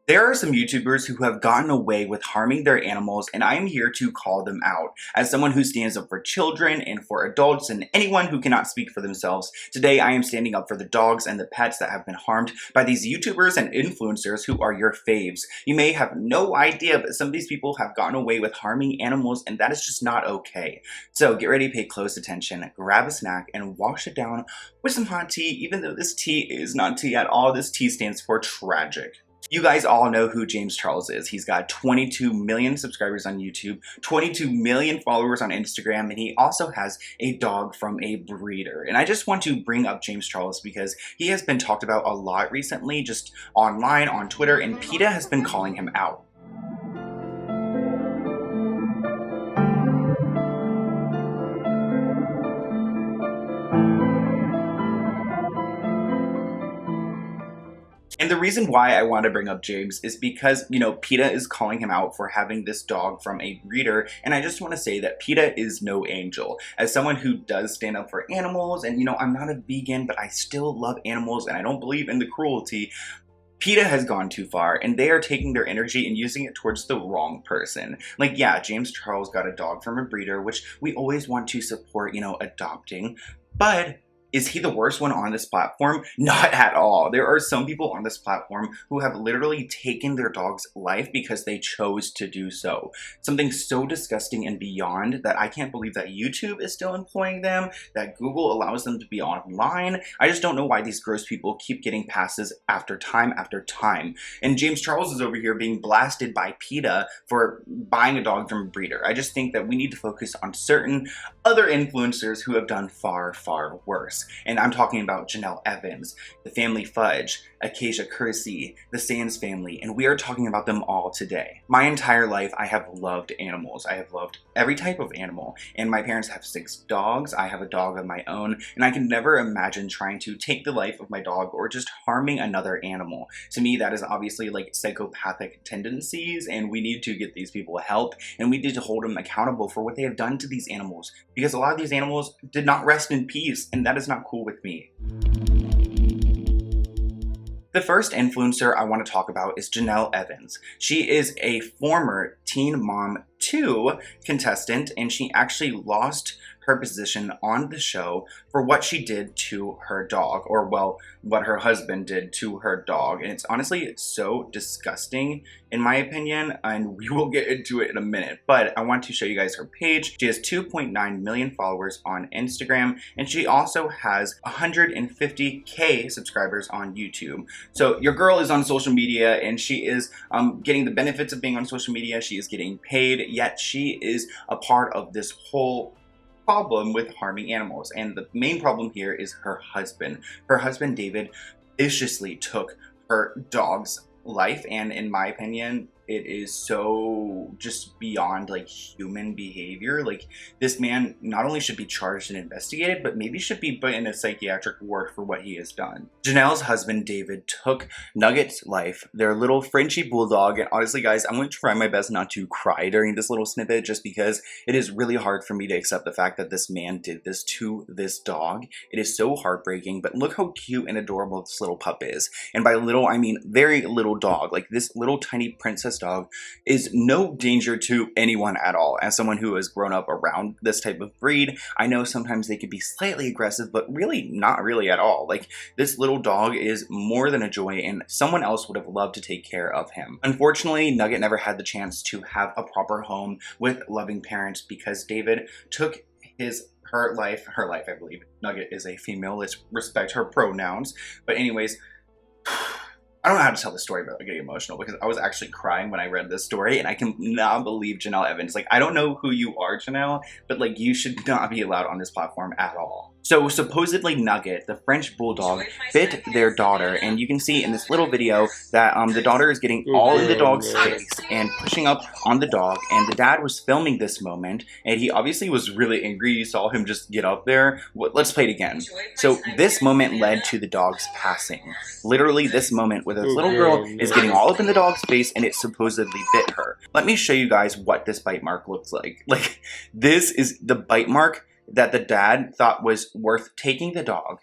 There are some YouTubers who have gotten away with harming their animals, and I am here to call them out. As someone who stands up for children and for adults and anyone who cannot speak for themselves, today I am standing up for the dogs and the pets that have been harmed by these YouTubers and influencers who are your faves. You may have no idea, but some of these people have gotten away with harming animals, and that is just not okay. So get ready to pay close attention, grab a snack, and wash it down with some hot tea, even though this tea is not tea at all. This tea stands for tragic. You guys all know who James Charles is. He's got 22 million subscribers on YouTube, 22 million followers on Instagram, and he also has a dog from a breeder. And I just want to bring up James Charles because he has been talked about a lot recently, just online, on Twitter, and PETA has been calling him out. And the reason why I want to bring up James is because, PETA is calling him out for having this dog from a breeder, and I just want to say that PETA is no angel. As someone who does stand up for animals, and I'm not a vegan, but I still love animals, and I don't believe in the cruelty, PETA has gone too far, and they are taking their energy and using it towards the wrong person. Like, yeah, James Charles got a dog from a breeder, which we always want to support, adopting, but is he the worst one on this platform? Not at all. There are some people on this platform who have literally taken their dog's life because they chose to do so. Something so disgusting and beyond that I can't believe that YouTube is still employing them, that Google allows them to be online. I just don't know why these gross people keep getting passes after time after time. And James Charles is over here being blasted by PETA for buying a dog from a breeder. I just think that we need to focus on certain other influencers who have done far, far worse. And I'm talking about Janelle Evans, the Family Fudge, Acacia Kersey, the Sands family, and we are talking about them all today. My entire life, I have loved animals. I have loved every type of animal, and my parents have 6 dogs. I have a dog of my own, and I can never imagine trying to take the life of my dog or just harming another animal. To me, that is obviously like psychopathic tendencies, and we need to get these people help, and we need to hold them accountable for what they have done to these animals, because a lot of these animals did not rest in peace, and that is not cool with me. The first influencer I want to talk about is Janelle Evans. She is a former Teen Mom 2 contestant, and she actually lost her position on the show for what she did to her dog, or well, what her husband did to her dog. And it's honestly so disgusting in my opinion, and we will get into it in a minute, but I want to show you guys her page. She has 2.9 million followers on Instagram, and she also has 150K subscribers on YouTube. So your girl is on social media, and she is getting the benefits of being on social media. She is getting paid, yet she is a part of this whole problem with harming animals. And the main problem here is her husband. Her husband, David, viciously took her dog's life, and in my opinion, it is so just beyond like human behavior. Like, this man not only should be charged and investigated, but maybe should be put in a psychiatric ward for what he has done. Janelle's husband, David, took Nugget's life, their little Frenchie bulldog, and honestly guys, I'm going to try my best not to cry during this little snippet just because it is really hard for me to accept the fact that this man did this to this dog. It is so heartbreaking, but look how cute and adorable this little pup is. And by little, I mean very little dog. Like, this little tiny princess dog is no danger to anyone at all. As someone who has grown up around this type of breed, I know sometimes they can be slightly aggressive, but really not really at all. Like, this little dog is more than a joy, and someone else would have loved to take care of him. Unfortunately, Nugget never had the chance to have a proper home with loving parents because David took her life, I believe. Nugget is a female, let's respect her pronouns. But anyways, I don't know how to tell the story without getting emotional, because I was actually crying when I read this story, and I cannot believe Janelle Evans. Like, I don't know who you are, Janelle, but like, you should not be allowed on this platform at all. So supposedly Nugget, the French bulldog, bit their daughter, and you can see in this little video that the daughter is getting all in the dog's face and pushing up on the dog, and the dad was filming this moment, and he obviously was really angry. You saw him just get up there. Let's play it again. So this moment led to the dog's passing. Literally this moment where this little girl is getting all up in the dog's face and it supposedly bit her. Let me show you guys what this bite mark looks like. Like, this is the bite mark that the dad thought was worth taking the dog,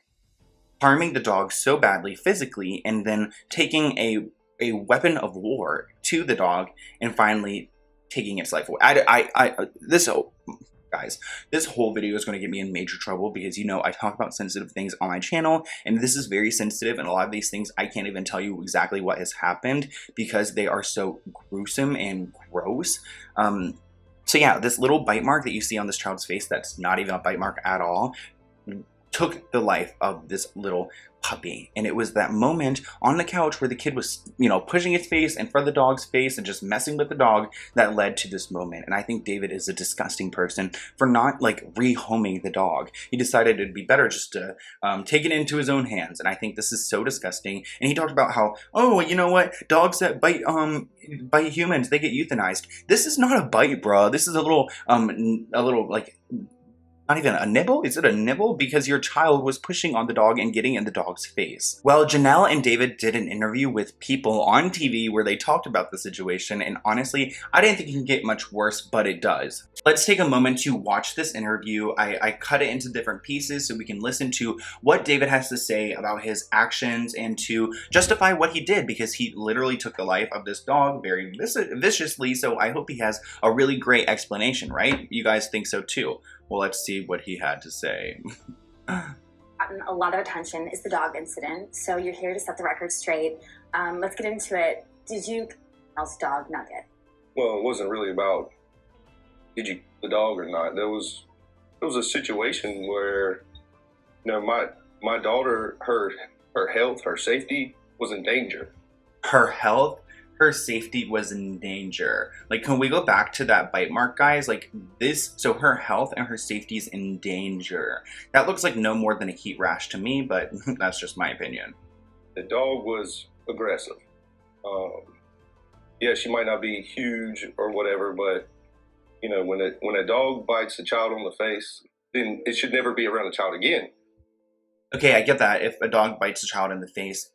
harming the dog so badly physically, and then taking a a weapon of war to the dog and finally taking its life away. Guys, this whole video is going to get me in major trouble because, you know, I talk about sensitive things on my channel, and this is very sensitive, and a lot of these things I can't even tell you exactly what has happened because they are so gruesome and gross. So yeah, this little bite mark that you see on this child's face, that's not even a bite mark at all, took the life of this little puppy. And it was that moment on the couch where the kid was, you know, pushing its face in front of the dog's face and just messing with the dog that led to this moment. And I think David is a disgusting person for not like rehoming the dog. He decided it'd be better just to take it into his own hands. And I think this is so disgusting. And he talked about how, oh, you know what, dogs that bite humans, they get euthanized. This is not a bite, bro. This is a little like, not even a nibble? Is it a nibble? Because your child was pushing on the dog and getting in the dog's face. Well, Janelle and David did an interview with people on TV where they talked about the situation, and honestly, I didn't think it can get much worse, but it does. Let's take a moment to watch this interview. I cut it into different pieces so we can listen to what David has to say about his actions and to justify what he did, because he literally took the life of this dog very viciously, so I hope he has a really great explanation, right? You guys think so too. Well, let's see what he had to say. Gotten a lot of attention is the dog incident, so you're here to set the record straight. Let's get into it. Did you kill dog Nugget? Well, it wasn't really about did you kill the dog or not. There was a situation where, you know, my daughter, her health, her safety was in danger. Her health? Her safety was in danger. Like, can we go back to that bite mark, guys? Like this, so her health and her safety is in danger. That looks like no more than a heat rash to me, but that's just my opinion. The dog was aggressive. Yeah, she might not be huge or whatever, but you know, when a dog bites a child on the face, then it should never be around a child again. Okay, I get that. If a dog bites a child in the face,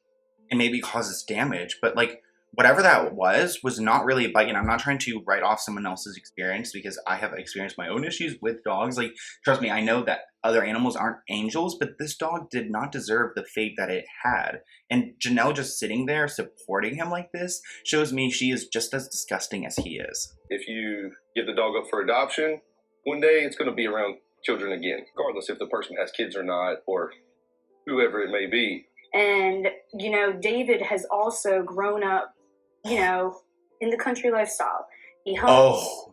it maybe causes damage, but like, whatever that was not really a bite. And I'm not trying to write off someone else's experience because I have experienced my own issues with dogs. Like, trust me, I know that other animals aren't angels, but this dog did not deserve the fate that it had. And Janelle just sitting there supporting him like this shows me she is just as disgusting as he is. If you give the dog up for adoption, one day it's going to be around children again, regardless if the person has kids or not, or whoever it may be. And, you know, David has also grown up, you know, in the country lifestyle.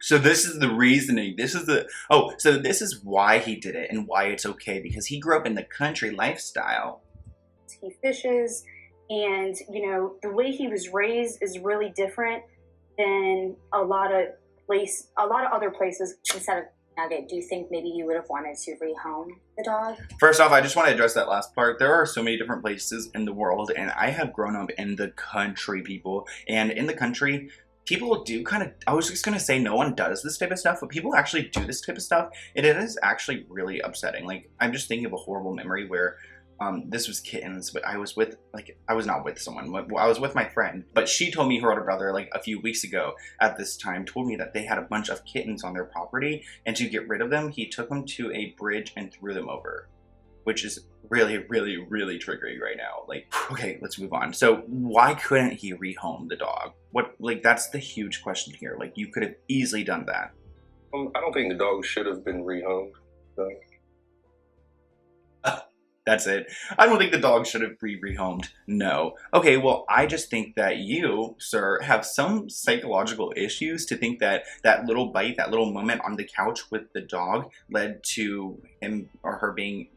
So this is the reasoning. So this is why he did it and why it's okay, because he grew up in the country lifestyle. He fishes, and, you know, the way he was raised is really different than a lot of other places. Instead of Nugget, do you think maybe you would have wanted to rehome the dog? First off, I just want to address that last part. There are so many different places in the world, and I have grown up in the country, people. And in the country, people do kind of, I was just going to say no one does this type of stuff, but people actually do this type of stuff. And it is actually really upsetting. Like, I'm just thinking of a horrible memory where this was kittens, but I was not with someone. I was with my friend, but she told me her older brother, like a few weeks ago at this time, told me that they had a bunch of kittens on their property, and to get rid of them, he took them to a bridge and threw them over, which is really, really, really triggering right now. Like, okay, let's move on. So why couldn't he rehome the dog? That's the huge question here. Like, you could have easily done that. I don't think the dog should have been rehomed. So. That's it. I don't think the dog should have been rehomed. No. Okay, well, I just think that you, sir, have some psychological issues to think that that little bite, that little moment on the couch with the dog led to him or her being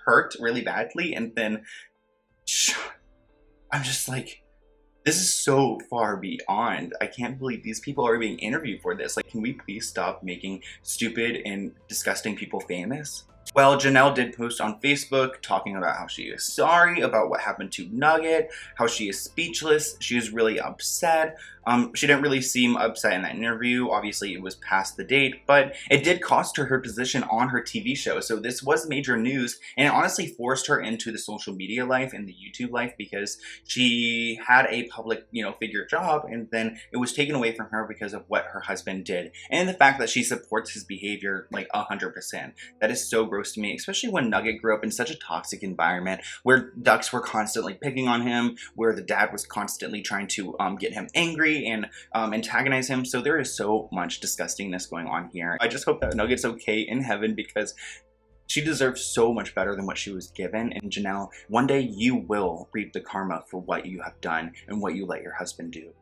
hurt really badly. And then I'm just like, this is so far beyond. I can't believe these people are being interviewed for this. Like, can we please stop making stupid and disgusting people famous? Well, Janelle did post on Facebook talking about how she is sorry about what happened to Nugget, how she is speechless, she is really upset. She didn't really seem upset in that interview. Obviously, it was past the date, but it did cost her her position on her TV show. So this was major news, and it honestly forced her into the social media life and the YouTube life because she had a public, figure job, and then it was taken away from her because of what her husband did. And the fact that she supports his behavior like 100%. That is so gross to me, especially when Nugget grew up in such a toxic environment where ducks were constantly picking on him, where the dad was constantly trying to get him angry and antagonize him. So there is so much disgustingness going on here. I just hope that Nugget's okay in heaven because she deserves so much better than what she was given. And Janelle, one day you will reap the karma for what you have done and what you let your husband do.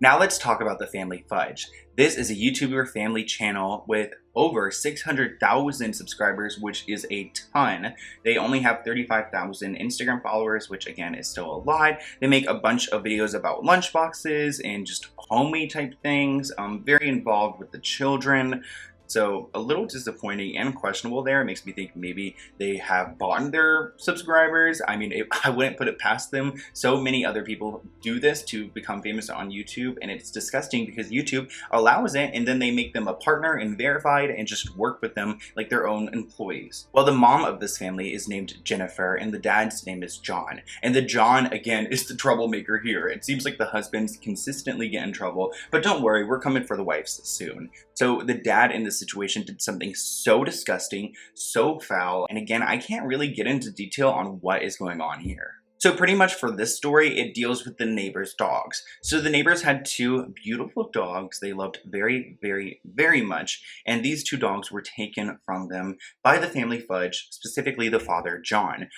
Now let's talk about the Family Fudge. This is a YouTuber family channel with over 600,000 subscribers, which is a ton. They only have 35,000 Instagram followers, which again is still a lot. They make a bunch of videos about lunchboxes and just homey type things. Very involved with the children. So a little disappointing and questionable there. It makes me think maybe they have bought their subscribers. I mean, I wouldn't put it past them. So many other people do this to become famous on YouTube, and it's disgusting because YouTube allows it, and then they make them a partner and verified and just work with them like their own employees. Well, the mom of this family is named Jennifer, and the dad's name is John. And the John, again, is the troublemaker here. It seems like the husbands consistently get in trouble, but don't worry, we're coming for the wives soon. So the dad in this situation did something so disgusting, so foul, and again, I can't really get into detail on what is going on here. So pretty much for this story, it deals with the neighbors' dogs. So the neighbors had two beautiful dogs they loved very, very, very much, and these two dogs were taken from them by the Family Fudge, specifically the father, John.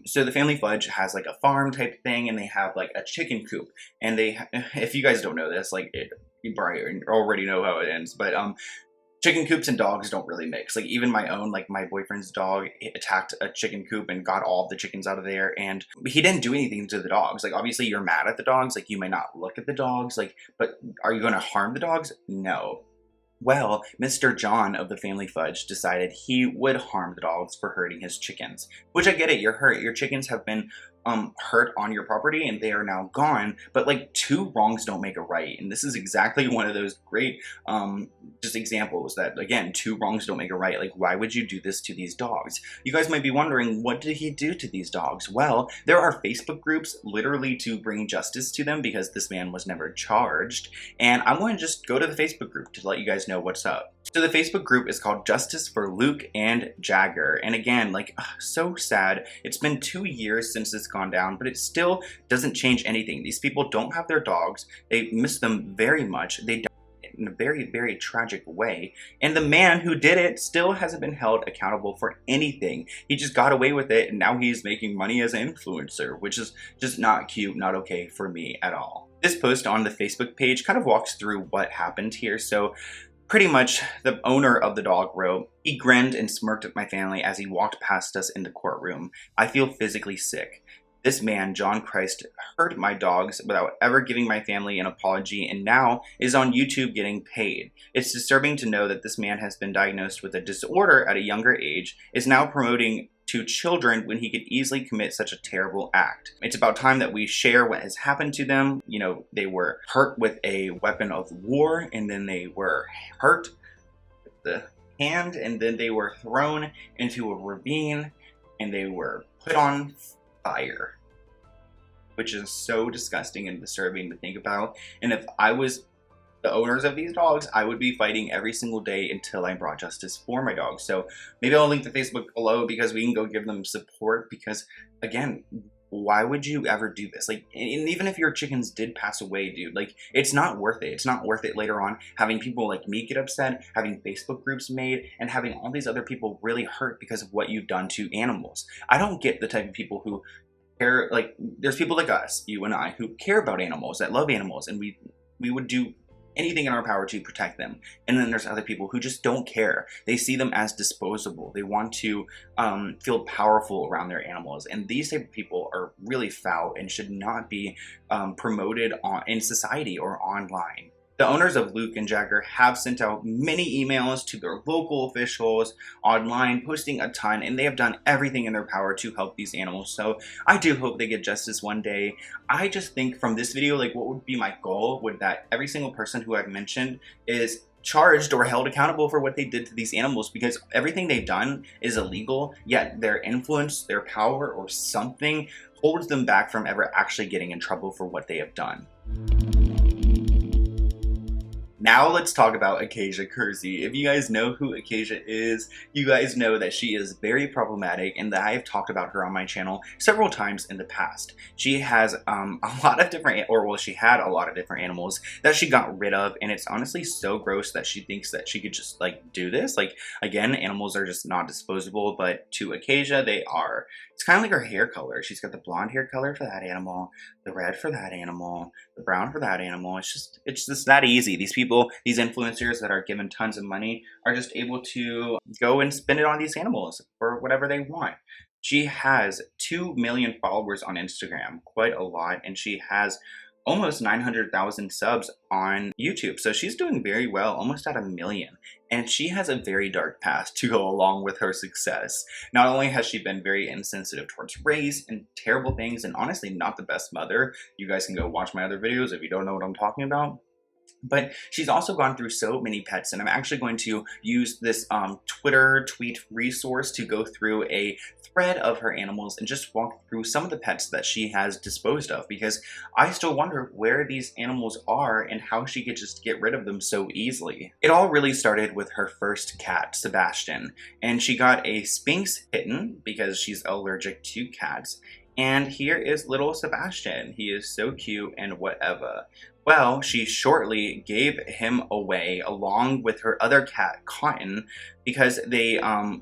So the Family Fudge has like a farm type thing, and they have like a chicken coop, and if you guys don't know this, you probably already know how it ends, but chicken coops and dogs don't really mix. Like even my own, like my boyfriend's dog attacked a chicken coop and got all the chickens out of there, and he didn't do anything to the dogs. Like obviously you're mad at the dogs, like you might not look at the dogs, like, but are you going to harm the dogs? No. Well, Mr. John of the Family Fudge decided he would harm the dogs for hurting his chickens. Which I get it, you're hurt. Your chickens have been hurt on your property and they are now gone, but like two wrongs don't make a right. And this is exactly one of those great just examples that, again, two wrongs don't make a right. Like, why would you do this to these dogs? You guys might be wondering, what did he do to these dogs? Well, there are Facebook groups literally to bring justice to them because this man was never charged. And I want to just go to the Facebook group to let you guys know what's up. So the Facebook group is called Justice for Luke and Jagger. And again, so sad. It's been 2 years since it's gone down, but it still doesn't change anything. These people don't have their dogs. They miss them very much. They died in a very, very tragic way. And the man who did it still hasn't been held accountable for anything. He just got away with it, and now he's making money as an influencer, which is just not cute, not okay for me at all. This post on the Facebook page kind of walks through what happened here. So pretty much, the owner of the dog wrote, "He grinned and smirked at my family as he walked past us in the courtroom. I feel physically sick. This man, John Christ, hurt my dogs without ever giving my family an apology and now is on YouTube getting paid. It's disturbing to know that this man has been diagnosed with a disorder at a younger age, is now promoting to children when he could easily commit such a terrible act. It's about time that we share what has happened to them. You know, they were hurt with a weapon of war, and then they were hurt with the hand, and then they were thrown into a ravine, and they were put on fire," which is so disgusting and disturbing to think about. And if I was the owners of these dogs, I would be fighting every single day until I brought justice for my dogs. So maybe I'll link the Facebook below because we can go give them support, because again, why would you ever do this? Like, and even if your chickens did pass away, dude, like, it's not worth it. It's not worth it later on having people like me get upset, having Facebook groups made, and having all these other people really hurt because of what you've done to animals. I don't get the type of people who care, like, there's people like us, you and I, who care about animals, that love animals, and we would do anything in our power to protect them. And then there's other people who just don't care. They see them as disposable. They want to feel powerful around their animals. And these type of people are really foul and should not be promoted in society or online. The owners of Luke and Jagger have sent out many emails to their local officials online, posting a ton, and they have done everything in their power to help these animals. So I do hope they get justice one day. I just think from this video, like, what would be my goal would that every single person who I've mentioned is charged or held accountable for what they did to these animals, because everything they've done is illegal, yet their influence, their power, or something holds them back from ever actually getting in trouble for what they have done. Now let's talk about Acacia Kersey. If you guys know who Acacia is, you guys know that she is very problematic and that I have talked about her on my channel several times in the past. She has a lot of different, or well, she had a lot of different animals that she got rid of, and it's honestly so gross that she thinks that she could just like do this. Like, again, animals are just not disposable, but to Acacia, they are. It's kind of like her hair color. She's got the blonde hair color for that animal, the red for that animal, the brown for that animal. It's just that easy. These people, these influencers that are given tons of money, are just able to go and spend it on these animals for whatever they want. She has 2 million followers on Instagram, quite a lot, and she has almost 900,000 subs on YouTube. So she's doing very well, almost at 1 million. And she has a very dark past to go along with her success. Not only has she been very insensitive towards race and terrible things, and honestly not the best mother. You guys can go watch my other videos if you don't know what I'm talking about. But she's also gone through so many pets, and I'm actually going to use this Twitter tweet resource to go through a thread of her animals and just walk through some of the pets that she has disposed of, because I still wonder where these animals are and how she could just get rid of them so easily. It all really started with her first cat, Sebastian, and she got a Sphynx kitten because she's allergic to cats. And here is little Sebastian. He is so cute and whatever. Well, she shortly gave him away along with her other cat, Cotton, because they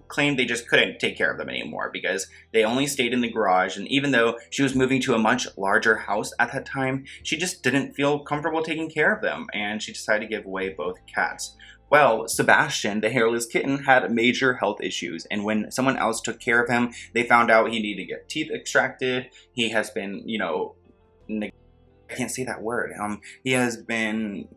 claimed they just couldn't take care of them anymore because they only stayed in the garage. And even though she was moving to a much larger house at that time, she just didn't feel comfortable taking care of them, and she decided to give away both cats. Well, Sebastian, the hairless kitten, had major health issues, and when someone else took care of him, they found out he needed to get teeth extracted. He has been, you know, I can't say that word. He has been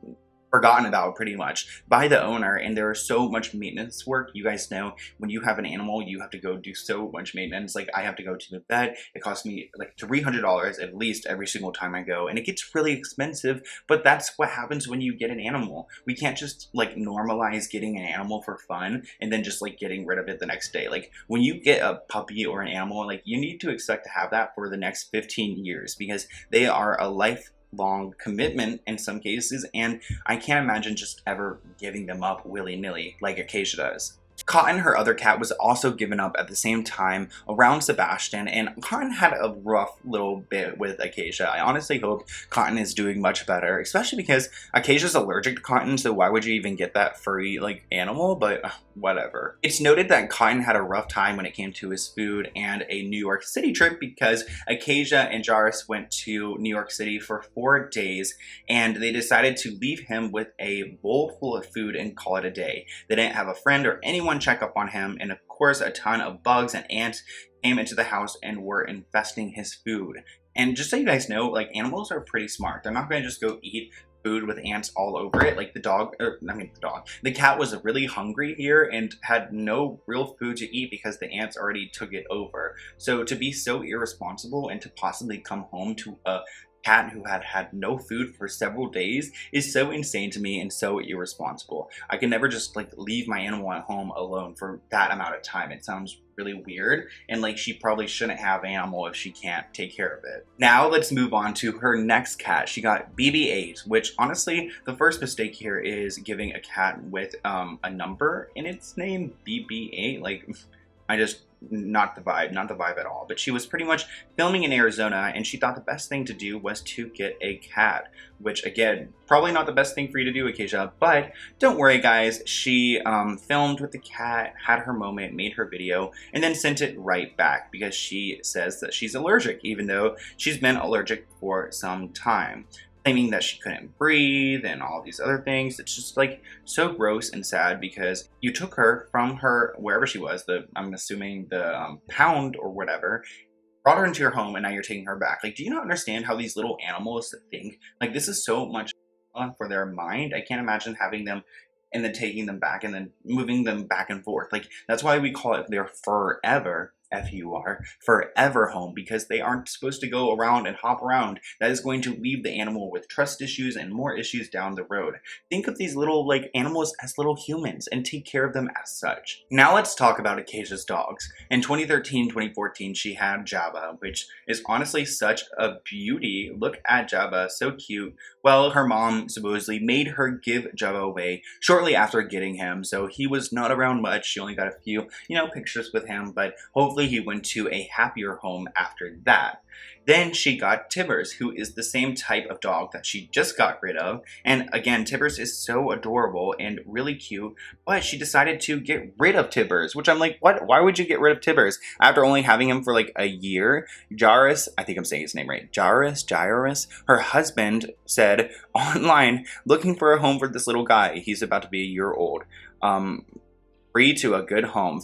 forgotten about pretty much by the owner, and there is so much maintenance work. You guys know when you have an animal, you have to go do so much maintenance. Like, I have to go to the vet. It costs me like $300 at least every single time I go, and it gets really expensive, but that's what happens when you get an animal. We can't just like normalize getting an animal for fun and then just like getting rid of it the next day. Like, when you get a puppy or an animal, like, you need to expect to have that for the next 15 years because they are a lifelong commitment in some cases, and I can't imagine just ever giving them up willy-nilly like Acacia does. Cotton, her other cat, was also given up at the same time around Sebastian, and Cotton had a rough little bit with Acacia. I honestly hope Cotton is doing much better, especially because Acacia's allergic to Cotton, so why would you even get that furry like animal? But whatever. It's noted that Cotton had a rough time when it came to his food and a New York City trip because Acacia and Jarius went to New York City for 4 days, and they decided to leave him with a bowl full of food and call it a day. They didn't have a friend or anyone check up on him, and of course a ton of bugs and ants came into the house and were infesting his food. And just so you guys know, like, animals are pretty smart. They're not going to just go eat food with ants all over it. Like the cat was really hungry here and had no real food to eat because the ants already took it over. So to be so irresponsible and to possibly come home to a cat who had had no food for several days is so insane to me and so irresponsible. I can never just like leave my animal at home alone for that amount of time. It sounds really weird, and like, she probably shouldn't have an animal if she can't take care of it. Now let's move on to her next cat. She got BB-8, which honestly, the first mistake here is giving a cat with a number in its name, BB-8. Like, not the vibe at all. But she was pretty much filming in Arizona, and she thought the best thing to do was to get a cat, which again, probably not the best thing for you to do, Acacia, but don't worry guys, she filmed with the cat, had her moment, made her video, and then sent it right back because she says that she's allergic, even though she's been allergic for some time, claiming that she couldn't breathe and all these other things. It's just like so gross and sad because you took her from her wherever she was, I'm assuming the pound or whatever, brought her into your home, and now you're taking her back. Like, do you not understand how these little animals think? Like, this is so much for their mind. I can't imagine having them and then taking them back and then moving them back and forth. Like, that's why we call it their forever, F-U-R, forever home, because they aren't supposed to go around and hop around. That is going to leave the animal with trust issues and more issues down the road. Think of these little like animals as little humans and take care of them as such. Now let's talk about Acacia's dogs. In 2013, 2014, she had Jabba, which is honestly such a beauty. Look at Jabba, so cute. Well, her mom supposedly made her give Jabba away shortly after getting him, so he was not around much. She only got a few, pictures with him, but hopefully he went to a happier home after that. Then she got Tibbers, who is the same type of dog that she just got rid of. And again, Tibbers is so adorable and really cute, but she decided to get rid of Tibbers, which I'm like, what? Why would you get rid of Tibbers? After only having him for like a year, Jarius, I think I'm saying his name right, Jarius, her husband said online, looking for a home for this little guy. He's about to be a year old. Free to a good home,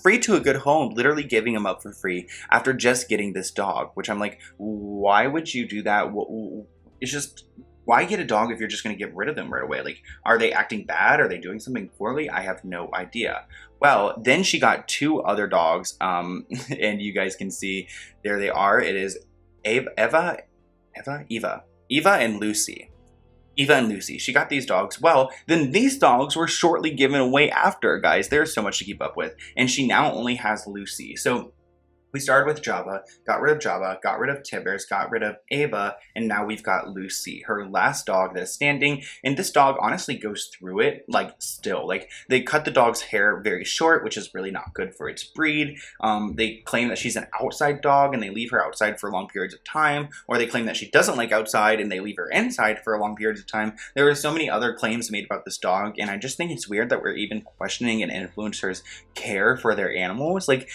literally giving him up for free after just getting this dog, which I'm like, why would you do that? It's just, why get a dog if you're just going to get rid of them right away? Like, are they acting bad? Are they doing something poorly? I have no idea. Well, then she got two other dogs, and you guys can see, there they are. It is Eva and Lucy. Eva and Lucy. She got these dogs. Well, then these dogs were shortly given away after, guys. There's so much to keep up with. And she now only has Lucy. So we started with Jabba, got rid of Jabba, got rid of Tibbers, got rid of Ava, and now we've got Lucy, her last dog that's standing. And this dog honestly goes through it, like, still. Like, they cut the dog's hair very short, which is really not good for its breed. They claim that she's an outside dog, and they leave her outside for long periods of time. Or they claim that she doesn't like outside, and they leave her inside for long periods of time. There are so many other claims made about this dog, and I just think it's weird that we're even questioning an influencer's care for their animals. Like,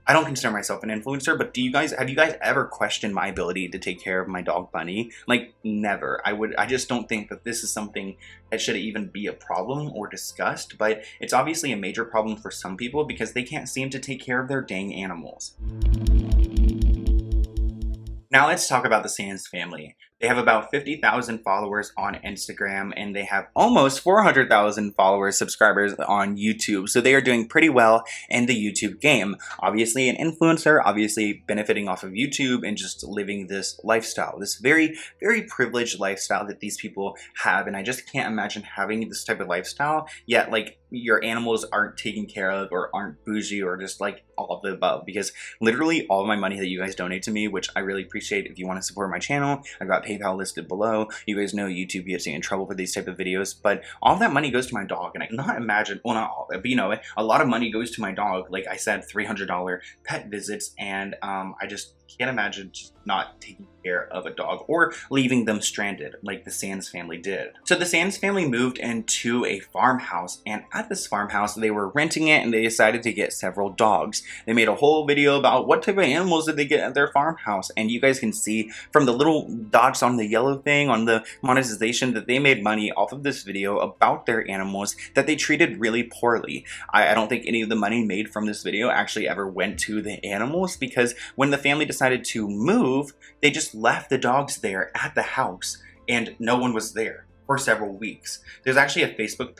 I don't consider myself an influencer, but have you guys ever questioned my ability to take care of my dog Bunny? Like, never. I just don't think that this is something that should even be a problem or discussed, but it's obviously a major problem for some people because they can't seem to take care of their dang animals. Now let's talk about the Sands family. They have about 50,000 followers on Instagram, and they have almost 400,000 subscribers on YouTube. So they are doing pretty well in the YouTube game. Obviously an influencer, obviously benefiting off of YouTube and just living this lifestyle, this very, very privileged lifestyle that these people have. And I just can't imagine having this type of lifestyle, yet like your animals aren't taken care of or aren't bougie or just like all of the above. Because literally all of my money that you guys donate to me, which I really appreciate if you want to support my channel, I've got PayPal listed below. You guys know YouTube gets me in trouble for these type of videos, but all of that money goes to my dog, and I cannot imagine, well, not all of it, but a lot of money goes to my dog. Like I said, $300 pet visits, and I just can't imagine just not taking care of a dog or leaving them stranded like the Sands family did. So the Sands family moved into a farmhouse, and at this farmhouse they were renting it, and they decided to get several dogs. They made a whole video about what type of animals did they get at their farmhouse, and you guys can see from the little dots on the yellow thing on the monetization that they made money off of this video about their animals that they treated really poorly. I don't think any of the money made from this video actually ever went to the animals, because when the family decided to move, they just left the dogs there at the house and no one was there for several weeks. There's actually a Facebook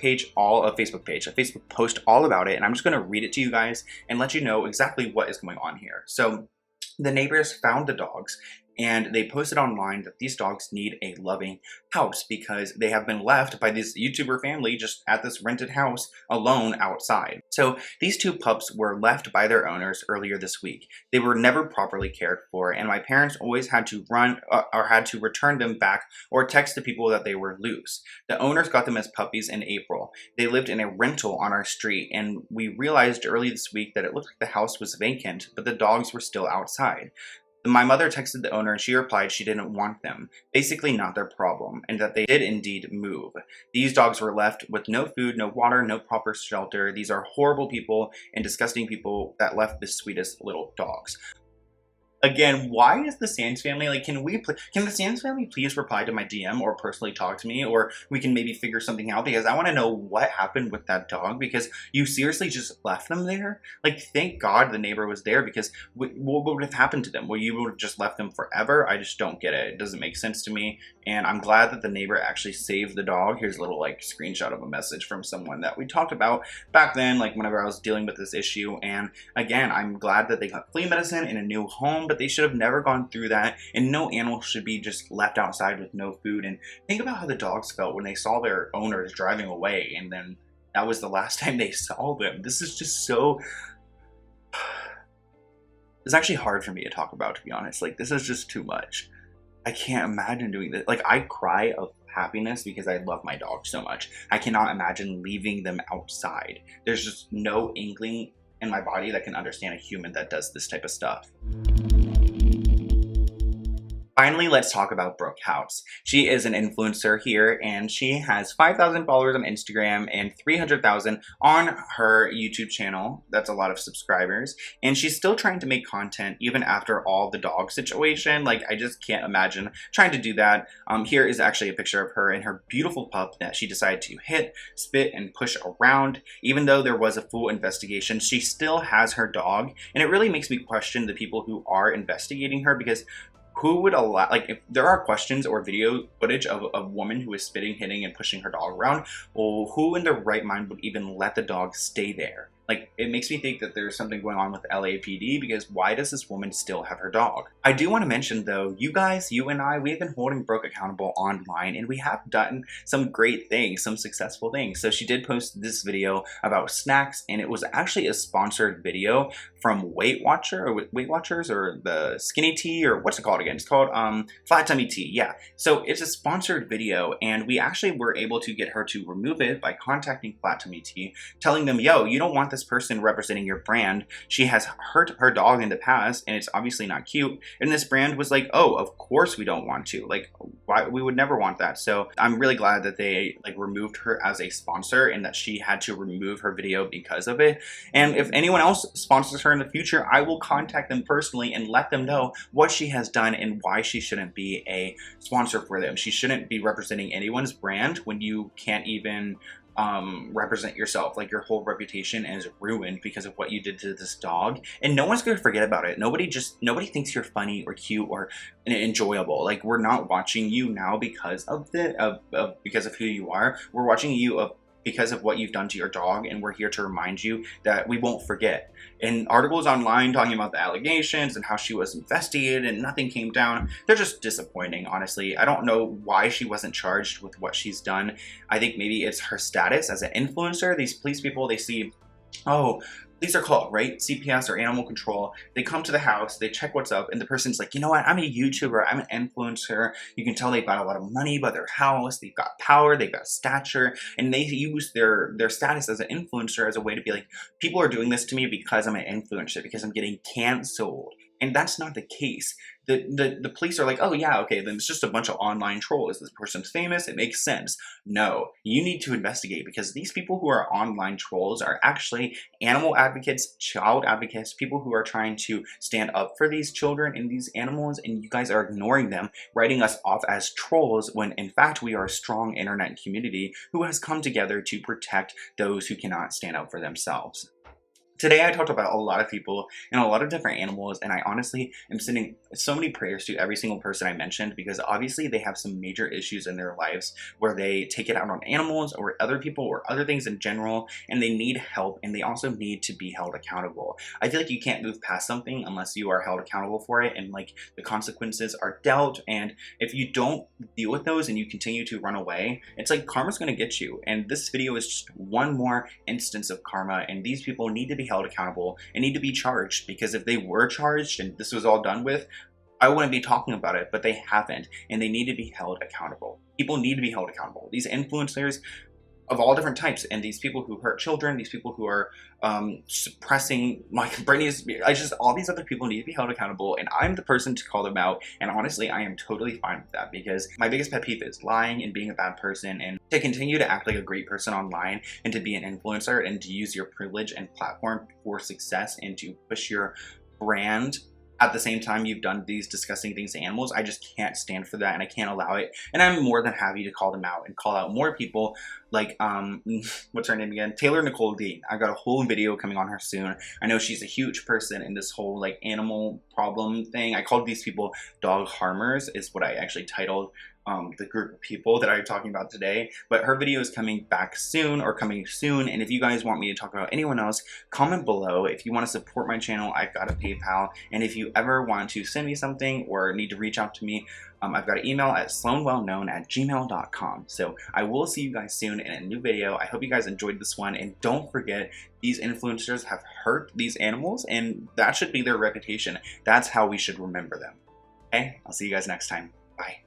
post all about it, and I'm just going to read it to you guys and let you know exactly what is going on here. So the neighbors found the dogs, and they posted online that these dogs need a loving house because they have been left by this YouTuber family just at this rented house alone outside. So these two pups were left by their owners earlier this week. They were never properly cared for, and my parents always had to return them back or text the people that they were loose. The owners got them as puppies in April. They lived in a rental on our street, and we realized early this week that it looked like the house was vacant, but the dogs were still outside. My mother texted the owner and she replied she didn't want them, basically not their problem, and that they did indeed move. These dogs were left with no food, no water, no proper shelter. These are horrible people and disgusting people that left the sweetest little dogs. Again, why is the Sands family, like, can the Sands family please reply to my DM or personally talk to me, or we can maybe figure something out, because I want to know what happened with that dog, because you seriously just left them there? Like, thank God the neighbor was there, because what would have happened to them? Well, you would have just left them forever? I just don't get it. It doesn't make sense to me, and I'm glad that the neighbor actually saved the dog. Here's a little, like, screenshot of a message from someone that we talked about back then, like, whenever I was dealing with this issue, and again, I'm glad that they got flea medicine in a new home, but they should have never gone through that, and no animal should be just left outside with no food. And think about how the dogs felt when they saw their owners driving away, and then that was the last time they saw them. This is just so... It's actually hard for me to talk about, to be honest. Like, this is just too much. I can't imagine doing this. Like, I cry of happiness because I love my dog so much. I cannot imagine leaving them outside. There's just no inkling in my body that can understand a human that does this type of stuff. Finally, let's talk about Brooke House. She is an influencer here, and she has 5,000 followers on Instagram and 300,000 on her YouTube channel. That's a lot of subscribers. And she's still trying to make content even after all the dog situation. Like, I just can't imagine trying to do that. Here is actually a picture of her and her beautiful pup that she decided to hit, spit, and push around. Even though there was a full investigation, she still has her dog. And it really makes me question the people who are investigating her, because who would allow, like, if there are questions or video footage of a woman who is spitting, hitting, and pushing her dog around, well, who in their right mind would even let the dog stay there? Like, it makes me think that there's something going on with LAPD, because why does this woman still have her dog? I do want to mention, though, you guys, you and I, we have been holding Brooke accountable online, and we have done some great things, some successful things. So she did post this video about snacks, and it was actually a sponsored video from Weight Watchers, or the Skinny Tea, or what's it called again? It's called Flat Tummy Tea, yeah. So it's a sponsored video, and we actually were able to get her to remove it by contacting Flat Tummy Tea, telling them, yo, you don't want this person representing your brand. She has hurt her dog in the past, and it's obviously not cute. And this brand was like, oh, of course we don't want to. Like, why? We would never want that. So I'm really glad that they, like, removed her as a sponsor, and that she had to remove her video because of it. And if anyone else sponsors her in the future, I will contact them personally and let them know what she has done and why she shouldn't be a sponsor for them. She shouldn't be representing anyone's brand when you can't even represent yourself. Like, your whole reputation is ruined because of what you did to this dog, and no one's gonna forget about it. Nobody thinks you're funny or cute or enjoyable. Like, we're not watching you now because of because of who you are. We're watching you because of what you've done to your dog, and we're here to remind you that we won't forget. And articles online talking about the allegations and how she was investigated and nothing came down, they're just disappointing, honestly. I don't know why she wasn't charged with what she's done. I think maybe it's her status as an influencer. These police people, they see, oh, these are called, right? CPS or animal control. They come to the house, they check what's up, and the person's like, you know what? I'm a YouTuber, I'm an influencer. You can tell they've got a lot of money by their house, they've got power, they've got stature, and they use their status as an influencer as a way to be like, people are doing this to me because I'm an influencer, because I'm getting canceled. And that's not the case. The police are like, oh yeah, okay, then it's just a bunch of online trolls. This person's famous, it makes sense. No, you need to investigate, because these people who are online trolls are actually animal advocates, child advocates, people who are trying to stand up for these children and these animals, and you guys are ignoring them, writing us off as trolls, when in fact we are a strong internet community who has come together to protect those who cannot stand up for themselves. Today I talked about a lot of people and a lot of different animals, and I honestly am sending so many prayers to every single person I mentioned, because obviously they have some major issues in their lives where they take it out on animals or other people or other things in general, and they need help, and they also need to be held accountable. I feel like you can't move past something unless you are held accountable for it, and like the consequences are dealt, and if you don't deal with those and you continue to run away, it's like karma's gonna get you. And this video is just one more instance of karma, and these people need to be held accountable and need to be charged, because if they were charged and this was all done with, I wouldn't be talking about it, but they haven't, and they need to be held accountable. People need to be held accountable. These influencers of all different types, and these people who hurt children, these people who are suppressing all these other people need to be held accountable, and I'm the person to call them out. And honestly, I am totally fine with that, because my biggest pet peeve is lying and being a bad person, and to continue to act like a great person online and to be an influencer and to use your privilege and platform for success and to push your brand at the same time you've done these disgusting things to animals. I just can't stand for that, and I can't allow it. And I'm more than happy to call them out and call out more people like, what's her name again? Taylor Nicole Dean. I got a whole video coming on her soon. I know she's a huge person in this whole like animal problem thing. I called these people dog harmers is what I actually titled the group of people that I'm talking about today. But her video is coming back soon, or coming soon. And if you guys want me to talk about anyone else, comment below. If you want to support my channel, I've got a PayPal. And if you ever want to send me something or need to reach out to me, I've got an email at sloanwellknown@gmail.com. So I will see you guys soon in a new video. I hope you guys enjoyed this one. And don't forget, these influencers have hurt these animals, and that should be their reputation. That's how we should remember them. Okay, I'll see you guys next time. Bye.